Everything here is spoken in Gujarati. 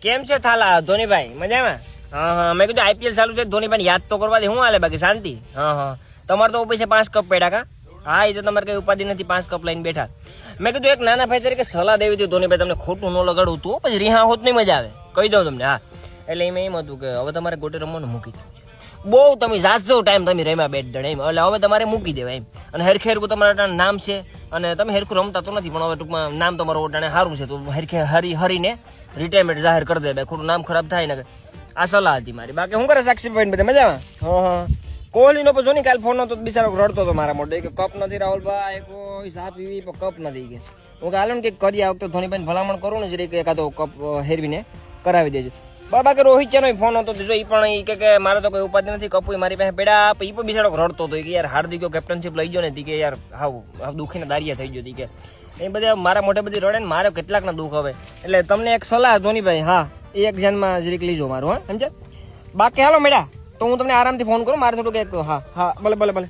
કેમ છે થાલા ધોનીભાઈ મજામાં? હા હા મેં કીધું આઈપીએલ ચાલુ છે ધોનીભાઈ યાદ તો કરવા દે. શું હાલે બાકી શાંતિ? હા હા તમારે તો પૈસા 5 કપ પડ્યા કા? હા એ તો તમારે કઈ ઉપાધિ નથી, 5 કપ લઈને બેઠા. મેં કીધું એક નાના ભાઈ તરીકે સલાહ દેવી હતી ધોનીભાઈ, તમને ખોટું ન લગાડવું તું પછી રિહા હોત નહીં મજા આવે, કહી દઉં તમને. હા એટલે એમ હતું કે હવે તમારે ગોટે રમવાનું મૂકી દઉં. બહુ તમે જાજો ટાઈમ તમે રમ્યા બેટ દડ એમ, એટલે હવે તમારે મૂકી દેવાય એમ. અને હરખે હરખું તમારા નામ છે અને તમે હરખું રમતા તો નથી, પણ હવે ટૂંકમાં નામ તમારું ઓટાણે સારું છે તો હરખે હરીને રિટાયરમેન્ટ જાહેર કરી દે, ખોટું નામ ખરાબ થાય ને. આ સલાહ હતી મારી. બાકી શું કરે સાક્ષીભાઈ બધા મજામાં? હા હા કોહલીનો પણ જો ને કાલ ફોન નતો બિચારો રડતો હતો મારા મોઢે કે કપ નથી રાહુલભાઈ, કોઈ સાપ પીવી પણ કપ નથી કે. હું કે હાલો ને કંઈક કરીએ આ વખતે ધોનીભાઈ ભલામણ કરું ને જરીક એકાદો કપ હેરવીને કરાવી દેજો. બાબા કે રોહિત છે ફોન હતો જો એ પણ એ કે મારે તો કોઈ ઉપાધિ નથી, કપુ મારી પાસે પેડા. એ પણ બિચારો રડતો હતો કે યાર હાર્દિક કેપ્ટનશીપ લઈ ગયો ને કે યાર હાવ દુખીને દારિયા થઈ ગયો કે એ બધા મારા મોઢે બધી રડે ને મારે કેટલાકના દુઃખ હવે. એટલે તમને એક સલાહ ધોનીભાઈ, હા એ એક ધ્યાનમાં જરીક લીજો મારું, હા સમજે. બાકી હાલો મેળા તો હું તમને આરામથી ફોન કરું, મારે થોડુંક એક. હા હા ભલે ભલે ભલે.